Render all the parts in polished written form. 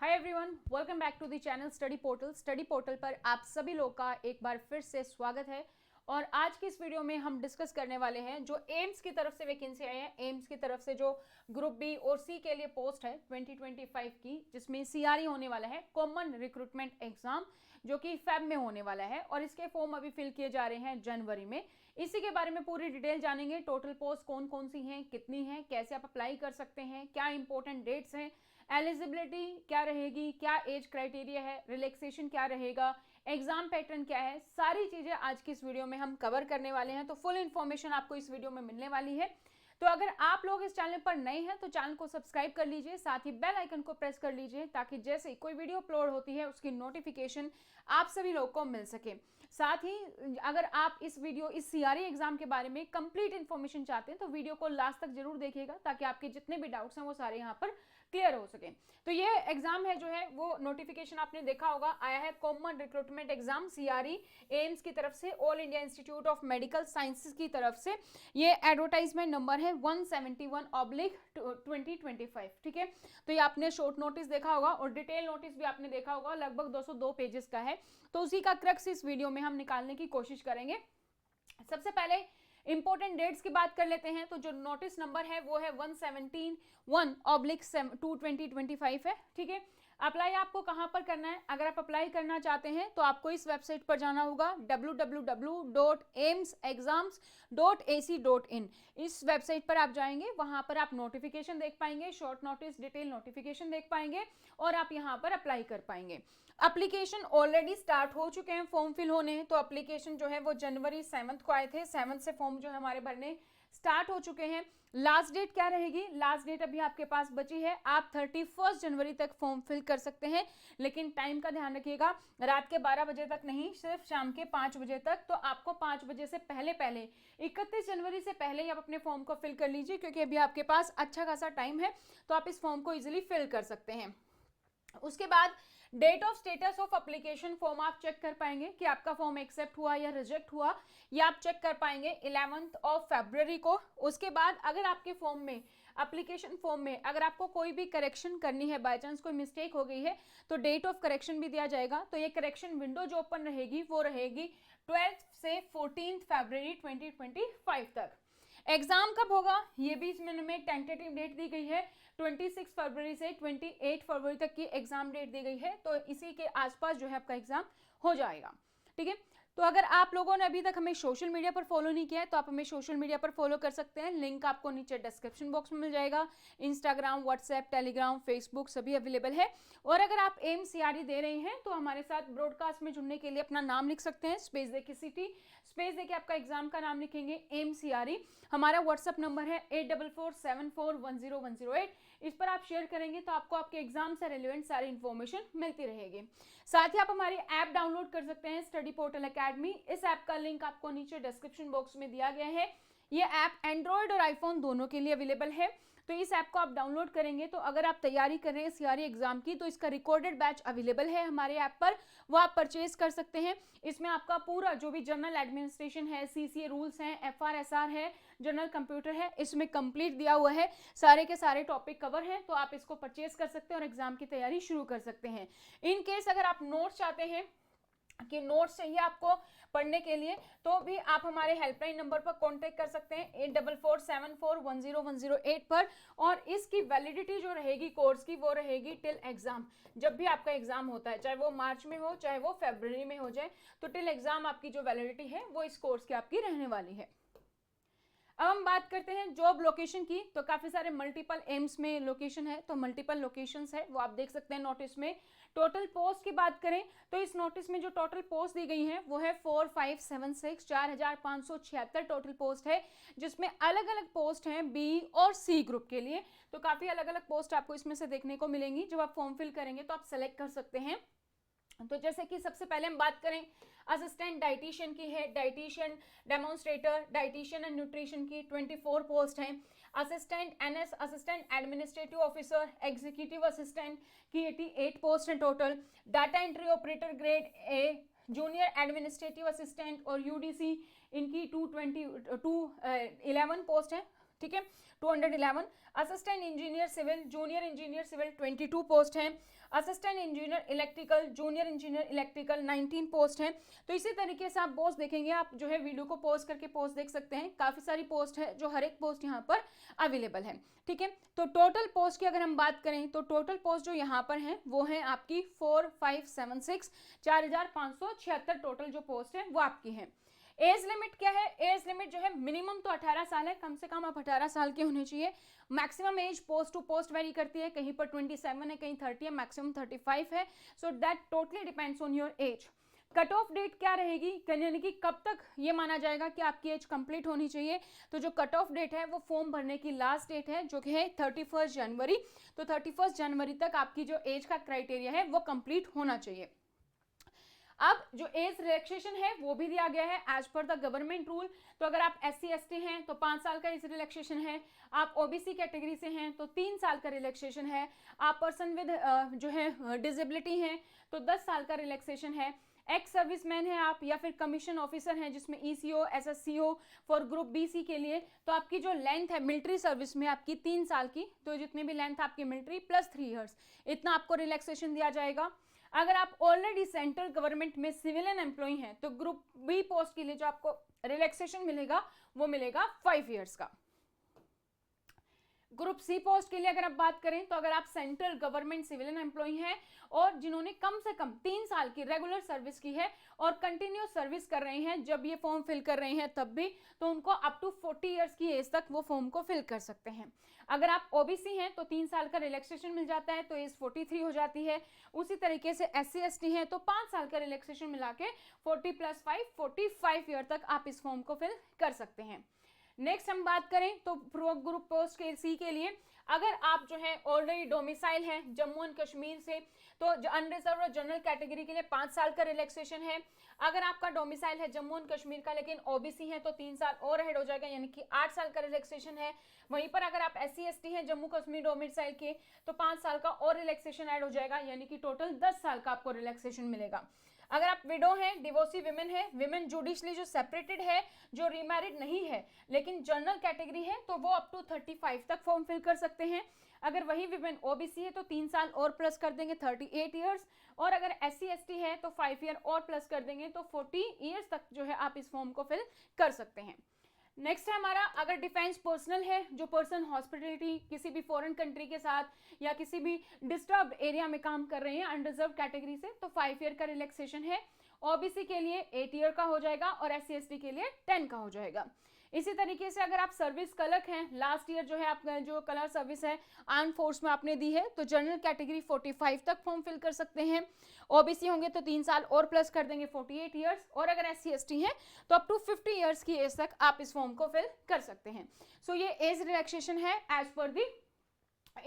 Hi everyone, welcome back to the channel study portal. Study portal पर आप सभी लोग का एक बार फिर से स्वागत है। और आज की इस वीडियो में हम डिस्कस करने वाले हैं जो एम्स की तरफ से वैकेंसी आई है, एम्स की तरफ से जो ग्रुप बी और सी के लिए पोस्ट है 2025 की, जिसमें सीआरई होने वाला है, कॉमन रिक्रूटमेंट एग्जाम, जो कि फेब में होने वाला है और इसके फॉर्म अभी फिल किए जा रहे हैं जनवरी में। इसी के बारे में पूरी डिटेल जानेंगे। टोटल पोस्ट कौन कौन सी हैं, कितनी हैं, कैसे आप अप्लाई कर सकते हैं, क्या इंपॉर्टेंट डेट्स हैं, एलिजिबिलिटी क्या रहेगी, क्या एज क्राइटेरिया है, रिलैक्सेशन क्या रहेगा, एग्जाम पैटर्न क्या है, सारी चीजें आज की इस वीडियो में हम कवर करने वाले हैं। तो फुल इन्फॉर्मेशन आपको इस वीडियो में मिलने वाली है। तो अगर आप लोग इस चैनल पर नए हैं तो चैनल को सब्सक्राइब कर लीजिए, साथ ही बेल आइकन को प्रेस कर लीजिए ताकि जैसे ही कोई वीडियो अपलोड होती है उसकी नोटिफिकेशन आप सभी लोग को मिल सके। साथ ही अगर आप इस सीआरई एग्जाम के बारे में कंप्लीट इन्फॉर्मेशन चाहते हैं तो वीडियो को लास्ट तक जरूर देखिएगा ताकि आपके जितने भी डाउट्स हैं वो सारे यहाँ पर क्लियर हो सके। तो ये एग्जाम है जो है वो नोटिफिकेशन आपने देखा होगा, आया है common recruitment exam CRE AIIMS की तरफ से, all India institute of medical sciences की तरफ से। ये एडवर्टाइजमेंट नंबर है 171/2025। ठीक है, तो ये आपने शॉर्ट नोटिस देखा होगा और डिटेल नोटिस भी आपने देखा होगा, लगभग 202 पेजेस का है। तो उसी का क्रक्स इस वीडियो में हम निकालने की कोशिश करेंगे। सबसे पहले इंपॉर्टेंट डेट्स की बात कर लेते हैं। तो जो नोटिस नंबर है वो है 171/2/2025 है। ठीक है, अप्लाई आपको कहां पर करना है? अगर आप अप्लाई करना चाहते हैं तो आपको इस वेबसाइट पर जाना होगा www.aimsexams.ac.in। इस वेबसाइट पर आप जाएंगे, वहां पर आप नोटिफिकेशन देख पाएंगे, शॉर्ट नोटिस डिटेल नोटिफिकेशन देख पाएंगे और आप यहां पर अप्लाई कर पाएंगे। एप्लीकेशन ऑलरेडी स्टार्ट हो चुके हैं फॉर्म फिल होने। तो एप्लीकेशन जो है वो जनवरी 7 को आए थे, 7 से फॉर्म जो है हमारे भरने स्टार्ट हो चुके हैं। लास्ट डेट क्या रहेगी? लास्ट डेट अभी आपके पास बची है, आप 31 जनवरी तक फॉर्म फिल कर सकते हैं, लेकिन टाइम का ध्यान रखिएगा, रात के 12 बजे तक नहीं, सिर्फ शाम के 5 बजे तक। तो आपको 5 बजे से पहले 31 जनवरी से पहले ही आप अपने फॉर्म को फिल कर लीजिए, क्योंकि अभी आपके पास अच्छा खासा टाइम है, तो आप इस फॉर्म को इजिली फिल कर सकते हैं। उसके बाद date of status of application form आप चेक कर पाएंगे कि आपका फॉर्म एक्सेप्ट हुआ या रिजेक्ट हुआ, या आप चेक कर पाएंगे 11 फरवरी को। उसके बाद अगर आपके फॉर्म में, एप्लीकेशन फॉर्म में अगर आपको कोई भी करेक्शन करनी है, बाय चांस कोई मिस्टेक हो गई है, तो डेट ऑफ करेक्शन भी दिया जाएगा। तो ये करेक्शन विंडो जो ओपन रहेगी वो रहेगी 12 से 14 फरवरी 2025 तक। एग्जाम कब होगा ये भी इसमें टेंटेटिव डेट दी गई है, 26 फरवरी से 28 फरवरी तक की एग्जाम डेट दी गई है। तो इसी के आसपास जो है आपका एग्जाम हो जाएगा। ठीक है, तो अगर आप लोगों ने अभी तक हमें सोशल मीडिया पर फॉलो नहीं किया है तो आप हमें सोशल मीडिया पर फॉलो कर सकते हैं, लिंक आपको नीचे डिस्क्रिप्शन बॉक्स में मिल जाएगा। इंस्टाग्राम, व्हाट्सएप, टेलीग्राम, फेसबुक सभी अवेलेबल है। और अगर आप एम सीआरई दे रहे हैं तो हमारे साथ ब्रॉडकास्ट में जुड़ने के लिए अपना नाम लिख सकते हैं, स्पेस देके सिटी, स्पेस देके आपका एग्जाम का नाम लिखेंगे एम सीआरई। हमारा व्हाट्सएप नंबर है 8447410108। इस पर आप शेयर करेंगे तो आपको आपके एग्जाम से रिलेवेंट सारी इंफॉर्मेशन मिलती रहेगी। साथ ही आप हमारी ऐप डाउनलोड कर सकते हैं, स्टडी पोर्टल एकेडमी। इस ऐप का लिंक आपको नीचे डिस्क्रिप्शन बॉक्स में दिया गया है। ये ऐप एंड्रॉयड और आईफोन दोनों के लिए अवेलेबल है। तो इस ऐप को आप डाउनलोड करेंगे तो अगर आप तैयारी कर रहे हैं सीआरई एग्जाम की तो इसका रिकॉर्डेड बैच अवेलेबल है हमारे ऐप पर, वो आप परचेज कर सकते हैं। इसमें आपका पूरा जो भी जनरल एडमिनिस्ट्रेशन है, सीसीए रूल्स हैं, एफआरएसआर है, जनरल कंप्यूटर है, इसमें कंप्लीट दिया हुआ है, सारे के सारे टॉपिक कवर हैं। तो आप इसको परचेज कर सकते हैं और एग्जाम की तैयारी शुरू कर सकते हैं। इन केस अगर आप नोट्स चाहते हैं कि नोट्स चाहिए आपको पढ़ने के लिए, तो भी आप हमारे हेल्पलाइन नंबर पर कांटेक्ट कर सकते हैं 8447410108 पर। और इसकी वैलिडिटी जो रहेगी कोर्स की वो रहेगी टिल एग्जाम। जब भी आपका एग्जाम होता है, चाहे वो मार्च में हो चाहे वो फरवरी में हो जाए, तो टिल एग्जाम आपकी जो वैलिडिटी है वो इस कोर्स की आपकी रहने वाली है। अब हम बात करते हैं जॉब लोकेशन की। तो काफी सारे मल्टीपल एम्स में लोकेशन है, तो मल्टीपल लोकेशंस है वो आप देख सकते हैं नोटिस में। टोटल पोस्ट की बात करें तो इस नोटिस में जो टोटल पोस्ट दी गई है वो है 4576, 4576 टोटल पोस्ट है, जिसमें अलग अलग पोस्ट हैं बी और सी ग्रुप के लिए। तो काफी अलग अलग पोस्ट आपको इसमें से देखने को मिलेंगी। जब आप फॉर्म फिल करेंगे तो आप सेलेक्ट कर सकते हैं। तो जैसे कि सबसे पहले हम बात करें असिस्टेंट डाइटिशियन की है, dietitian demonstrator, dietitian and nutrition की 24 पोस्ट हैं। Assistant NS, assistant administrative officer, executive assistant की 88 पोस्ट हैं total. Data entry operator grade A, junior administrative assistant और यूडीसी, इनकी 11 पोस्ट है। ठीक है, 211। Assistant engineer civil, junior engineer civil 22 post हैं। Assistant engineer electrical, junior engineer electrical 19 post हैं। तो इसी तरीके से आप पोस्ट देखेंगे, आप जो है वीडियो को पॉज करके पोस्ट देख सकते हैं, काफ़ी सारी पोस्ट है जो हर एक पोस्ट यहाँ पर अवेलेबल है। ठीक है, तो टोटल पोस्ट की अगर हम बात करें तो टोटल पोस्ट जो यहाँ पर हैं वो है आपकी 4576, 4576 टोटल जो पोस्ट है वो आपकी है। एज लिमिट क्या है? एज लिमिट जो है मिनिमम तो 18 साल है, कम से कम आप 18 साल के होने चाहिए। Maximum age post to post vary करती है, कहीं पर 27 है, कहीं 30 है, मैक्सिमम 35 है। So that totally depends on your age. Cut off date क्या रहेगी, यानी कि कब तक ये माना जाएगा कि आपकी एज कंप्लीट होनी चाहिए? तो जो कट ऑफ डेट है वो फॉर्म भरने की लास्ट डेट है जो कि है 31 जनवरी। तो 31 जनवरी तक आपकी जो एज का क्राइटेरिया है वो कंप्लीट होना चाहिए। अब जो एज रिलैक्सेशन है वो भी दिया गया है as per the government rule. तो अगर आप SC ST हैं तो 5 साल का एज रिलैक्सेशन है, आप OBC कैटेगरी से हैं तो 3 साल का रिलैक्सेशन है, आप पर्सन विद जो है डिसेबिलिटी हैं तो 10 साल का रिलैक्सेशन है, एक्स सर्विसमैन है आप या फिर कमीशन ऑफिसर हैं जिसमें ECO SSCO for group BC के लिए, तो आपकी जो लेंथ है मिलिट्री सर्विस में आपकी 3 साल की, तो जितने भी लेंथ आपकी मिलिट्री प्लस 3 ईयर्स, इतना आपको रिलैक्सेशन दिया जाएगा। अगर आप ऑलरेडी सेंट्रल गवर्नमेंट में सिविलियन एम्प्लॉय हैं तो ग्रुप B पोस्ट के लिए जो आपको रिलैक्सेशन मिलेगा वो मिलेगा 5 ईयर्स का। ग्रुप C पोस्ट के लिए अगर आप बात करें तो अगर आप सेंट्रल गवर्नमेंट सिविलियन एम्प्लॉय हैं और जिन्होंने कम से कम 3 साल की रेगुलर सर्विस की है और कंटिन्यूस सर्विस कर रहे हैं जब ये फॉर्म फिल कर रहे हैं तब भी, तो उनको अप टू 40 इयर्स की एज तक वो फॉर्म को फिल कर सकते हैं। अगर आप OBC हैं तो 3 साल का रिलैक्सेशन मिल जाता है तो एज 43 हो जाती है। उसी तरीके से SC ST हैं तो 5 साल का रिलैक्सेशन मिला के 40 + 5 45 ईयर तक आप इस फॉर्म को फिल कर सकते हैं। नेक्स्ट हम बात करें तो ग्रुप पोस्ट के C के लिए, अगर आप जो है ऑलरेडी डोमिसाइल है जम्मू एंड कश्मीर से तो अनरिजर्व और जनरल कैटेगरी के लिए 5 साल का रिलैक्सेशन है। अगर आपका डोमिसाइल है जम्मू एंड कश्मीर का लेकिन OBC है तो 3 साल और ऐड हो जाएगा, यानी कि 8 साल का रिलैक्सेशन है। वहीं पर अगर आप SC ST हैं जम्मू कश्मीर डोमिसाइल के तो 5 साल का और रिलैक्सेशन ऐड हो जाएगा, यानी कि टोटल 10 साल का आपको रिलैक्सेशन मिलेगा। अगर आप विडो हैं, डिवोर्सी विमेन है, विमेन जुडिशली जो सेपरेटेड है, जो रीमैरिड नहीं है लेकिन जनरल कैटेगरी है तो वो अप टू 35 तक फॉर्म फिल कर सकते हैं। अगर वही विमेन OBC है तो 3 साल और प्लस कर देंगे 38 ईयर्स, और अगर SC ST है तो 5 ईयर और प्लस कर देंगे तो 40 ईयर्स तक जो है आप इस फॉर्म को फिल कर सकते हैं। नेक्स्ट है हमारा, अगर डिफेंस पर्सनल है, जो पर्सन हॉस्पिटलिटी किसी भी फॉरेन कंट्री के साथ या किसी भी डिस्टर्ब एरिया में काम कर रहे हैं अनरिजर्व कैटेगरी से, तो 5 ईयर का रिलैक्सेशन है। OBC के लिए 8 ईयर का हो जाएगा और SC ST के लिए 10 का हो जाएगा। इसी तरीके से अगर आप सर्विस क्लर्क हैं, लास्ट ईयर जो है आपका जो कलर सर्विस है आर्म फोर्स में आपने दी है तो जनरल कैटेगरी 45 तक फॉर्म फिल कर सकते हैं। OBC होंगे तो 3 साल और प्लस कर देंगे 48 ईयर्स, और अगर SC ST है तो अप टू 50 ईयर्स की एज तक आप इस फॉर्म को फिल कर सकते हैं। सो ये एज रिलैक्सेशन है एज पर दी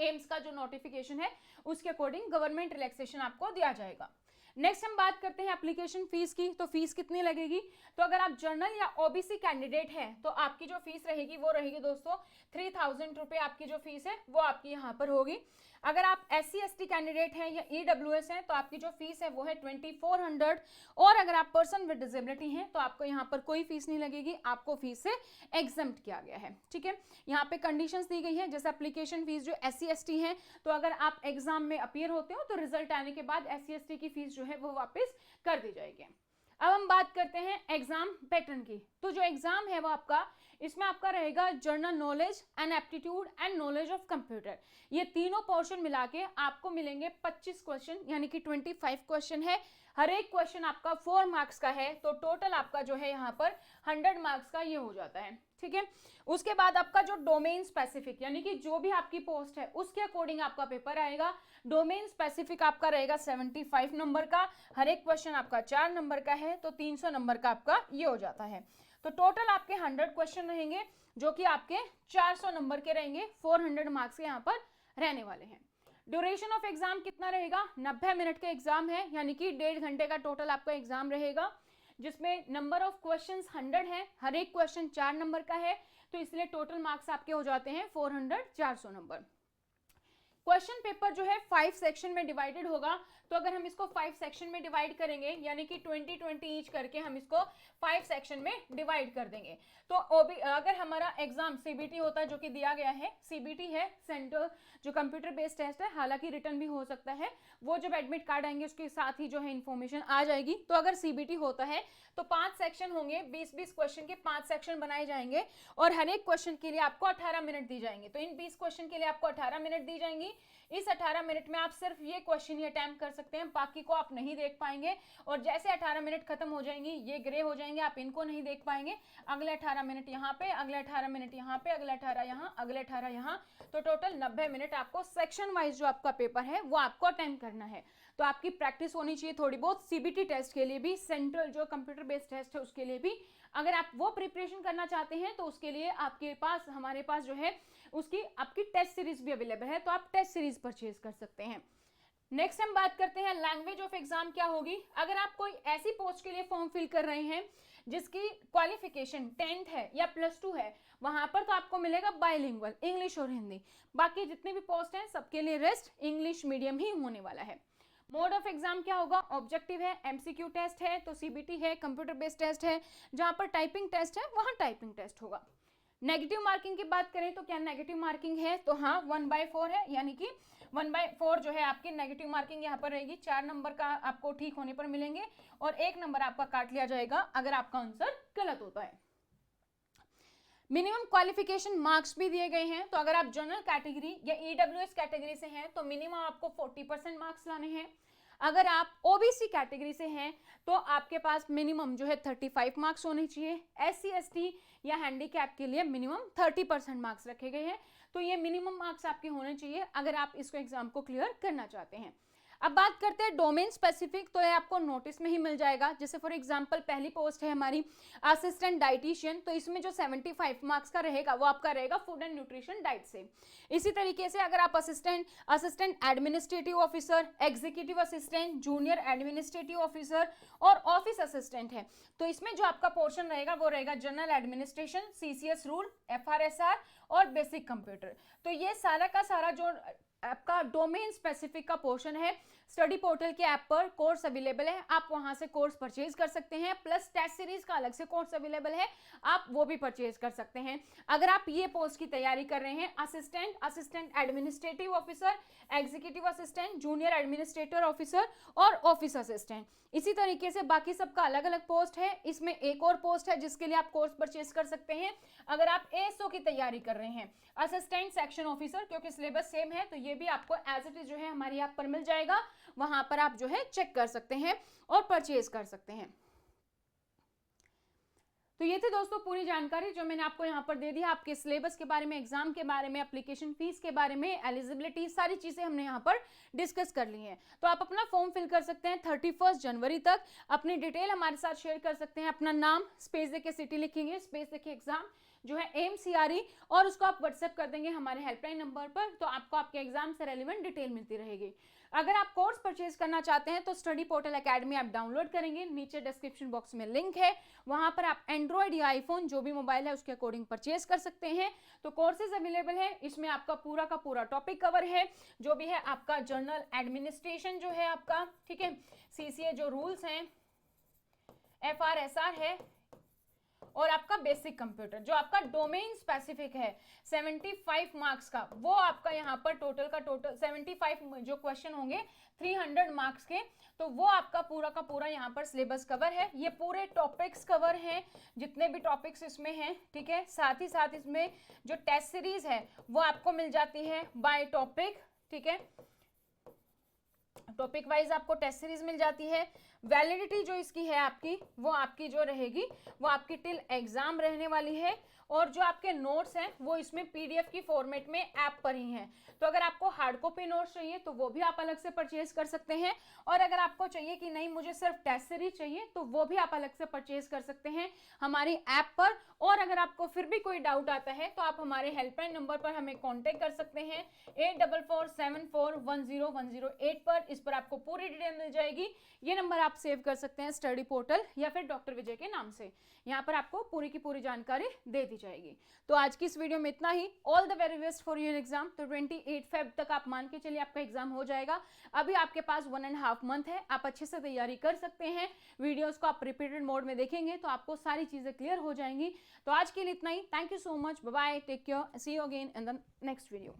एम्स का जो नोटिफिकेशन है उसके अकॉर्डिंग गवर्नमेंट रिलैक्सेशन आपको दिया जाएगा। नेक्स्ट हम बात करते हैं एप्लीकेशन फीस की, तो फीस कितनी लगेगी? तो अगर आप जनरल या OBC कैंडिडेट हैं तो आपकी जो फीस रहेगी वो रहेगी दोस्तों 3000 रुपये आपकी जो फीस है वो आपकी यहाँ पर होगी। अगर आप SC ST कैंडिडेट हैं या EWS हैं तो आपकी जो फीस है वो है 2400, और अगर आप पर्सन विद डिसेबिलिटी हैं तो आपको यहाँ पर कोई फीस नहीं लगेगी, आपको फीस से एग्जम्प्ट किया गया है। ठीक है, यहाँ पे कंडीशंस दी गई है, जैसे एप्लीकेशन फीस जो SC ST हैं तो अगर आप एग्जाम में अपीयर होते हो तो रिजल्ट आने के बाद SC ST की फीस जो है वो वापस कर दी जाएगी। अब हम बात करते हैं एग्जाम पैटर्न की, तो जो एग्जाम है वो आपका इसमें आपका रहेगा general knowledge and aptitude and knowledge of computer, ये तीनों पोर्शन मिला के आपको मिलेंगे 25 क्वेश्चन, यानी कि 25 क्वेश्चन है। हर एक क्वेश्चन आपका 4 मार्क्स का है, तो टोटल आपका जो है यहाँ पर 100 मार्क्स का ये हो जाता है। ठीक है, उसके बाद आपका जो डोमेन स्पेसिफिक, यानी कि जो भी आपकी पोस्ट है उसके अकॉर्डिंग आपका पेपर आएगा। डोमेन स्पेसिफिक आपका रहेगा 75 नंबर का, हर एक क्वेश्चन आपका 4 नंबर का है, तो 300 नंबर का आपका ये हो जाता है। तो टोटल आपके 100 क्वेश्चन रहेंगे जो कि आपके 400 नंबर के रहेंगे, 400 मार्क्स के यहाँ पर रहने वाले हैं। ड्यूरेशन ऑफ एग्जाम कितना रहेगा? 90 मिनट का एग्जाम है, यानी कि 1.5 घंटे का टोटल आपका एग्जाम रहेगा, जिसमें नंबर ऑफ क्वेश्चंस 100 है, हर एक क्वेश्चन 4 नंबर का है, तो इसलिए टोटल मार्क्स आपके हो जाते हैं 400 नंबर। क्वेश्चन पेपर जो है 5 सेक्शन में डिवाइडेड होगा, तो अगर हम इसको 5 सेक्शन में डिवाइड करेंगे यानी कि 20-20 ईच करके हम इसको 5 सेक्शन में डिवाइड कर देंगे। तो अगर हमारा एग्जाम सीबीटी होता है जो कि दिया गया है, सीबीटी है सेंटर जो कंप्यूटर बेस्ड टेस्ट है, हालांकि रिटर्न भी हो सकता है, वो जब एडमिट कार्ड आएंगे उसके साथ ही जो है इन्फॉर्मेशन आ जाएगी। तो अगर सीबीटी होता है तो 5 सेक्शन होंगे, 20-20 क्वेश्चन के 5 सेक्शन बनाए जाएंगे और हर एक क्वेश्चन के लिए आपको 18 मिनट दी जाएंगे। तो इन 20 क्वेश्चन के लिए आपको 18 मिनट दी जाएंगी। इस 18 मिनट में आप सिर्फ ये क्वेश्चन ही अटेम्प्ट कर सकते हैं, बाकी को आप नहीं देख पाएंगे। और जैसे 18 मिनट खत्म हो जाएंगी, ये ग्रे हो जाएंगे, आप इनको नहीं देख पाएंगे। अगले 18 मिनट यहाँ पे, अगले 18 मिनट यहाँ पे, अगले 18 यहाँ, अगले 18 यहाँ, तो टोटल 90 मिनट आपको सेक्शन वाइज जो आपका पेपर है वो आपको अटेम्प्ट करना है। तो आपकी प्रैक्टिस होनी चाहिए थोड़ी बहुत सीबीटी टेस्ट के लिए भी, सेंट्रल जो कंप्यूटर बेस्ड टेस्ट है उसके लिए भी। अगर आप वो प्रिपरेशन करना चाहते हैं तो उसके लिए आपके पास, हमारे पास जो है उसकी आपकी टेस्ट सीरीज भी अवेलेबल है, तो आप टेस्ट सीरीज परचेज कर सकते हैं। नेक्स्ट हम बात करते हैं लैंग्वेज ऑफ एग्जाम क्या होगी। अगर आप कोई ऐसी पोस्ट के लिए फॉर्म फिल कर रहे हैं जिसकी क्वालिफिकेशन 10th है या +2 है, वहां पर तो आपको मिलेगा बाइलिंगुअल, इंग्लिश और हिंदी। बाकी जितने भी पोस्ट हैं सबके लिए रेस्ट इंग्लिश मीडियम ही होने वाला है। मोड ऑफ एग्जाम क्या होगा, ऑब्जेक्टिव है, एमसीक्यू टेस्ट है, तो सीबीटी है, कंप्यूटर बेस्ड टेस्ट है। जहां पर टाइपिंग टेस्ट है वहां टाइपिंग टेस्ट होगा। नेगेटिव मार्किंग की बात करें तो क्या नेगेटिव मार्किंग है, तो हाँ 1/4 है, यानी कि 1/4 जो है आपकी नेगेटिव मार्किंग यहाँ पर रहेगी। 4 नंबर का आपको ठीक होने पर मिलेंगे और 1 नंबर आपका काट लिया जाएगा अगर आपका आंसर गलत होता है। मिनिमम क्वालिफिकेशन मार्क्स भी दिए गए हैं, तो अगर आप जनरल कैटेगरी या ईडब्ल्यूएस कैटेगरी से हैं तो मिनिमम आपको 40% मार्क्स लाने हैं। अगर आप ओबीसी कैटेगरी से हैं तो आपके पास मिनिमम जो है 35 मार्क्स होने चाहिए। एससी एसटी या हैंडीकैप के लिए मिनिमम 30% मार्क्स रखे गए हैं। तो ये मिनिमम मार्क्स आपके होने चाहिए अगर आप इसको एग्जाम को क्लियर करना चाहते हैं। अब बात करते हैं डोमेन स्पेसिफिक, तो ये आपको नोटिस में ही मिल जाएगा। जैसे फॉर एग्जांपल पहली पोस्ट है हमारी असिस्टेंट डाइटिशियन, तो इसमें जो 75 मार्क्स का रहेगा वो आपका रहेगा फूड एंड न्यूट्रिशन डाइट से। इसी तरीके से अगर आप assistant administrative officer, executive assistant, junior administrative officer और ऑफिस असिस्टेंट है, तो इसमें जो आपका पोर्शन रहेगा वो रहेगा जनरल एडमिनिस्ट्रेशन, सीसीएस रूल, एफआरएसआर और बेसिक कंप्यूटर। तो ये सारा का सारा जो आपका डोमेन स्पेसिफिक का पोर्शन है, स्टडी पोर्टल के ऐप पर कोर्स अवेलेबल है, आप वहां से कोर्स परचेज कर सकते हैं। प्लस टेस्ट सीरीज का अलग से कोर्स अवेलेबल है, आप वो भी परचेज कर सकते हैं। अगर आप ये पोस्ट की तैयारी कर रहे हैं assistant administrative officer, executive assistant, junior administrator officer और ऑफिस असिस्टेंट, इसी तरीके से बाकी सबका अलग अलग पोस्ट है। इसमें एक और पोस्ट है जिसके लिए आप कोर्स परचेज कर सकते हैं अगर आप एएसओ की तैयारी कर रहे हैं, असिस्टेंट सेक्शन ऑफिसर, क्योंकि सिलेबस सेम है तो ये भी आपको एज इट इज जो है हमारी ऐप पर मिल जाएगा। वहां पर आप जो है चेक कर सकते हैं और परचेज कर सकते हैं। तो ये थी दोस्तों पूरी जानकारी जो मैंने आपको यहाँ पर दे दी। आपके सिलेबस के बारे में, एग्जाम के बारे में, एप्लीकेशन फीस के बारे में, एलिजिबिलिटी, सारी चीजें हमने यहाँ पर डिस्कस कर ली हैं। तो आप अपना फॉर्म फिल कर सकते हैं 31 जनवरी तक। अपनी डिटेल हमारे साथ शेयर कर सकते हैं, अपना नाम, स्पेस देके सिटी लिखेंगे, स्पेस देके एग्जाम जो है AMCRE, और उसको आप व्हाट्सएप कर देंगे हमारे हेल्पलाइन नंबर पर, तो आपको आपके एग्जाम से रेलिवेंट डिटेल मिलती रहेगी। अगर आप कोर्स परचेज करना चाहते हैं तो स्टडी पोर्टल एकेडमी आप डाउनलोड करेंगे, नीचे डिस्क्रिप्शन बॉक्स में लिंक है, वहां पर आप एंड्रॉइड या आईफोन जो भी मोबाइल है उसके अकॉर्डिंग परचेज कर सकते हैं। तो कोर्सेज अवेलेबल है, इसमें आपका पूरा का पूरा टॉपिक कवर है, जो भी है आपका जर्नल एडमिनिस्ट्रेशन जो है आपका, ठीक है, सीसीए जो रूल्स हैं, एफआरएसआर है, और आपका बेसिक कंप्यूटर जो आपका डोमेन स्पेसिफिक है 75 मार्क्स का, वो आपका यहाँ पर टोटल का टोटल 75 जो क्वेश्चन होंगे 300 मार्क्स के, तो वो आपका पूरा का पूरा यहाँ पर सिलेबस कवर है। ये पूरे टॉपिक्स कवर हैं, जितने भी टॉपिक्स इसमें हैं, ठीक है। साथ ही साथ इसमें जो टेस्ट सीरीज है वो आपको मिल जाती है बाय टॉपिक, ठीक है, टॉपिक वाइज आपको टेस्ट सीरीज मिल जाती है। वैलिडिटी जो इसकी है आपकी, वो आपकी जो रहेगी वो आपकी टिल एग्जाम रहने वाली है, और जो आपके नोट्स हैं वो इसमें पीडीएफ की फॉर्मेट में ऐप पर ही हैं। तो अगर आपको हार्ड कॉपी नोट्स चाहिए तो वो भी आप अलग से परचेज कर सकते हैं, और अगर आपको चाहिए कि नहीं मुझे सिर्फ टेस्ट सीरीज चाहिए तो वो भी आप अलग से परचेज कर सकते हैं हमारी ऐप पर। और अगर आपको फिर भी कोई डाउट आता है तो आप हमारे हेल्पलाइन नंबर पर हमें कॉन्टेक्ट कर सकते हैं 8447410108 पर। इस पर आपको पूरी डिटेल मिल जाएगी। ये नंबर आप सेव कर सकते हैं स्टडी पोर्टल या फिर डॉक्टर विजय के नाम से, यहाँ पर आपको पूरी की पूरी जानकारी दे दी जाएगी। जाएगी। तो आज की इस वीडियो में इतना ही। All the very best for your exam. तो 28 फेब तक आप मान के चलिए आपका एग्जाम हो जाएगा। अभी आपके पास 1.5 मंथ है, आप अच्छे से तैयारी कर सकते हैं। वीडियोस को आप रिपीटेड मोड में देखेंगे तो आपको सारी चीजें क्लियर हो जाएंगी। तो आज के लिए इतना ही। Thank you so much, bye bye, take care, see you again in the next video.